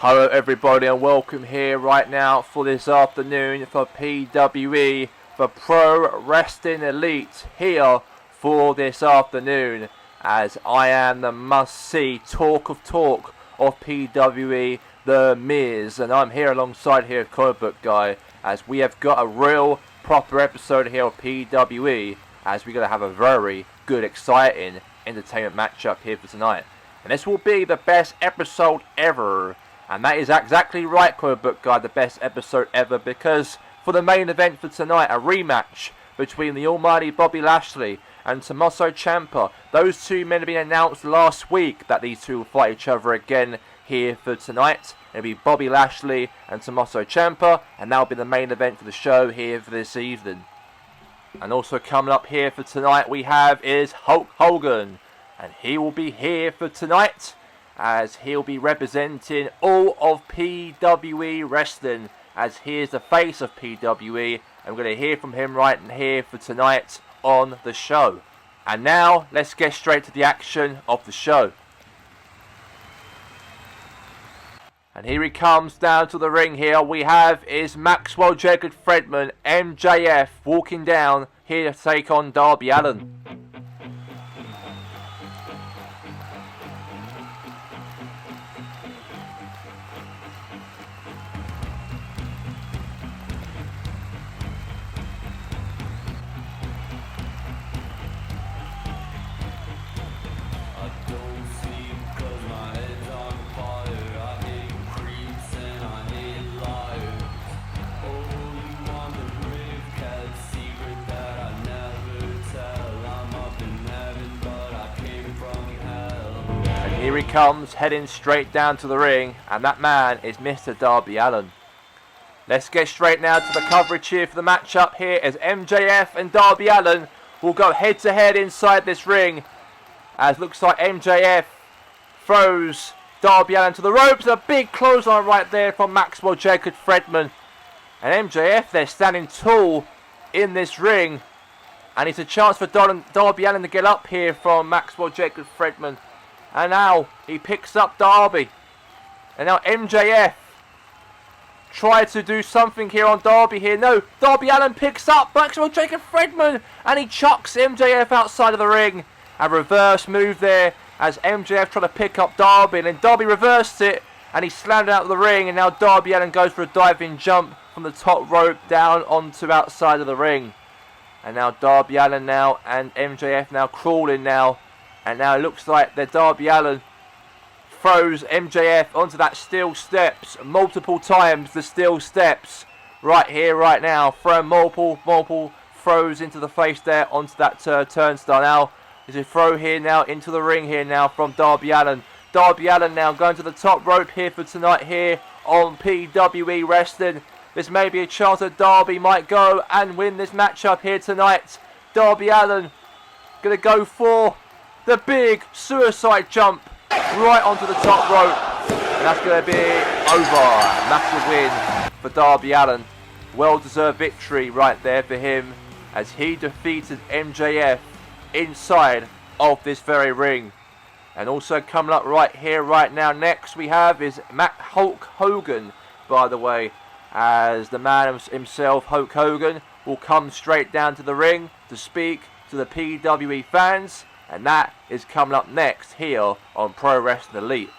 Hello everybody and welcome here right now for this afternoon for PWE, the Pro Wrestling Elite, here for this afternoon, as I am the must-see talk of PWE, The Miz, and I'm here alongside here Comic Book Guy, as we have got a real proper episode here of PWE, as we're going to have a very good, exciting entertainment matchup here for tonight. And this will be the best episode ever. And that is exactly right, Comic Book Guy, the best episode ever, because for the main event for tonight, a rematch between the almighty Bobby Lashley and Tommaso Ciampa. Those two men have been announced last week that these two will fight each other again here for tonight. It'll be Bobby Lashley and Tommaso Ciampa, and that'll be the main event for the show here for this evening. And also coming up here for tonight we have is Hulk Hogan, and he will be here for tonight, as he'll be representing all of PWE Wrestling, as he is the face of PWE, and we're going to hear from him right here for tonight on the show. And now, let's get straight to the action of the show. And here he comes down to the ring here. We have is Maxwell Jacob Fredman, MJF, walking down here to take on Darby Allin. Here he comes, heading straight down to the ring, and that man is Mr. Darby Allin. Let's get straight now to the coverage here for the matchup here, as MJF and Darby Allin will go head to head inside this ring, as looks like MJF throws Darby Allin to the ropes. A big clothesline right there from Maxwell Jacob Fredman, and MJF there standing tall in this ring, and it's a chance for Darby Allin to get up here from Maxwell Jacob Fredman. And now he picks up Darby. And now MJF tried to do something here on Darby here. No, Darby Allin picks up Maxwell Jacob Fredman, and he chucks MJF outside of the ring. A reverse move there as MJF tried to pick up Darby, and then Darby reversed it and he slammed out of the ring, and now Darby Allin goes for a diving jump from the top rope down onto outside of the ring. And now Darby Allin now and MJF now crawling now. And now it looks like that Darby Allin throws MJF onto that steel steps multiple times. The steel steps right here, right now. Throwing multiple throws into the face there onto that turnstile. Now there's a throw here now into the ring here now from Darby Allin. Darby Allin now going to the top rope here for tonight here on PWE Wrestling. There's maybe a chance that Darby might go and win this matchup here tonight. Darby Allin going to go for the big suicide jump right onto the top rope. And that's going to be over. Massive win for Darby Allin. Well-deserved victory right there for him, as he defeated MJF inside of this very ring. And also coming up right here, right now, next we have is Hulk Hogan, by the way, as the man himself, Hulk Hogan, will come straight down to the ring to speak to the PWE fans. And that is coming up next here on Pro Wrestling Elite.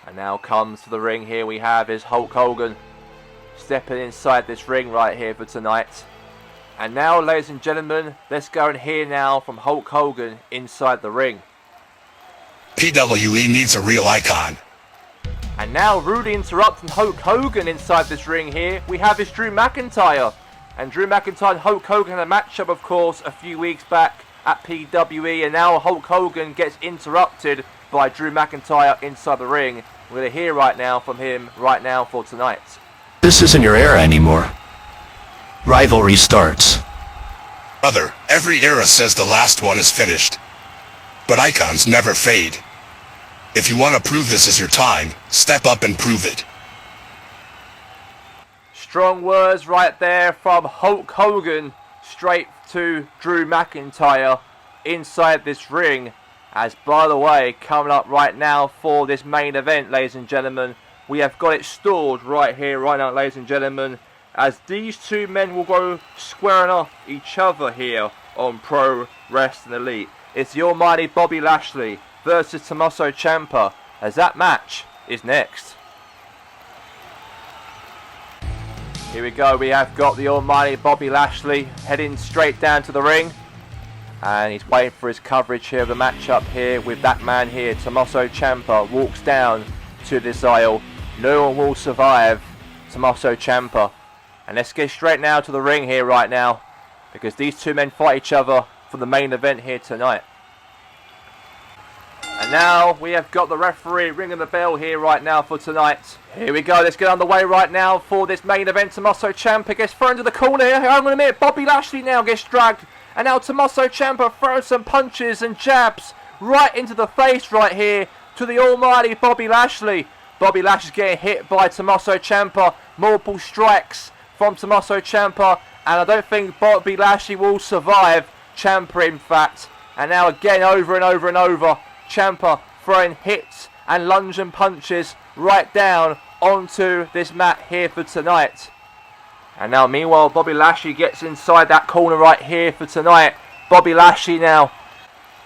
And now comes to the ring here we have is Hulk Hogan stepping inside this ring right here for tonight. And now, ladies and gentlemen, let's go and hear now from Hulk Hogan inside the ring. PWE needs a real icon. And now, rudely interrupting Hulk Hogan inside this ring here, we have is Drew McIntyre. And Drew McIntyre and Hulk Hogan had a matchup, of course, a few weeks back at PWE. And now Hulk Hogan gets interrupted by Drew McIntyre inside the ring. We're going to hear right now from him right now for tonight. This isn't your era anymore. Rivalry starts. Brother, every era says the last one is finished. But icons never fade. If you want to prove this is your time, step up and prove it. Strong words right there from Hulk Hogan straight to Drew McIntyre inside this ring. As by the way, coming up right now for this main event, ladies and gentlemen, we have got it stored right here, right now, ladies and gentlemen, as these two men will go squaring off each other here on Pro Wrestling Elite. It's the almighty Bobby Lashley versus Tommaso Ciampa, as that match is next. Here we go, we have got the almighty Bobby Lashley heading straight down to the ring. And he's waiting for his coverage here of the matchup here with that man here. Tommaso Ciampa walks down to this aisle. No one will survive Tommaso Ciampa. And let's get straight now to the ring here right now, because these two men fight each other for the main event here tonight. And now we have got the referee ringing the bell here right now for tonight. Here we go, let's get underway right now for this main event. Tommaso Ciampa gets thrown to the corner here. I'm going to admit, Bobby Lashley now gets dragged. And now Tommaso Ciampa throws some punches and jabs right into the face right here to the almighty Bobby Lashley. Bobby Lashley's getting hit by Tommaso Ciampa. Multiple strikes from Tommaso Ciampa. And I don't think Bobby Lashley will survive Ciampa, in fact. And now again, over and over and over, Ciampa throwing hits and lunging punches right down onto this mat here for tonight. And now meanwhile, Bobby Lashley gets inside that corner right here for tonight. Bobby Lashley now,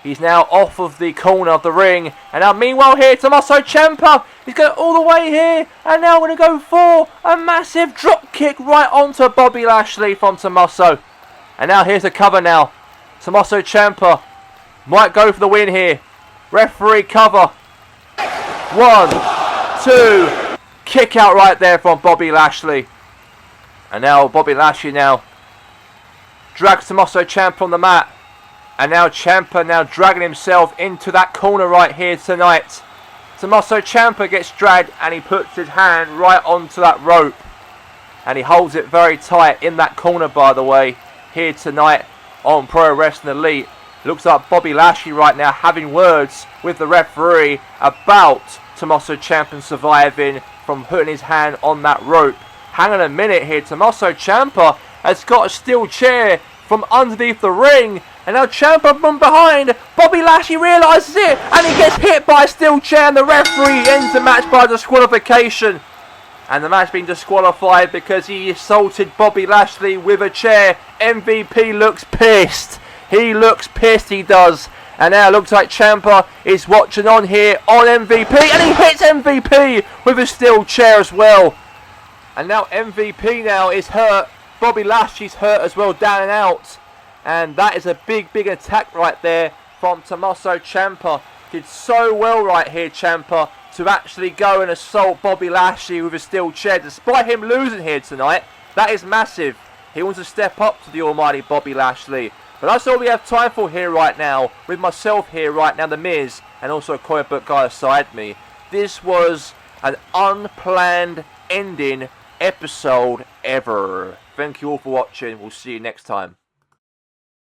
he's now off of the corner of the ring. And now meanwhile here, Tommaso Ciampa, he's going all the way here. And now we're going to go for a massive drop kick right onto Bobby Lashley from Tommaso. And now here's the cover now. Tommaso Ciampa might go for the win here. Referee cover. 1, 2, kick out right there from Bobby Lashley. And now Bobby Lashley now drags Tommaso Ciampa on the mat. And now Ciampa now dragging himself into that corner right here tonight. Tommaso Ciampa gets dragged and he puts his hand right onto that rope. And he holds it very tight in that corner, by the way, here tonight on Pro Wrestling Elite. Looks like Bobby Lashley right now having words with the referee about Tommaso Ciampa surviving from putting his hand on that rope. Hang on a minute here, Tommaso Ciampa has got a steel chair from underneath the ring. And now Ciampa from behind. Bobby Lashley realises it and he gets hit by a steel chair, and the referee ends the match by disqualification. And the match being disqualified because he assaulted Bobby Lashley with a chair. MVP looks pissed. He looks pissed, he does. And now it looks like Ciampa is watching on here on MVP. And he hits MVP with a steel chair as well. And now MVP now is hurt. Bobby Lashley's hurt as well, down and out. And that is a big, big attack right there from Tommaso Ciampa. Did so well right here, Ciampa, to actually go and assault Bobby Lashley with a steel chair, despite him losing here tonight. That is massive. He wants to step up to the almighty Bobby Lashley. But that's all we have time for here right now, with myself here right now, The Miz, and also a comic book guy beside me. This was an unplanned ending episode ever. Thank you all for watching. We'll see you next time.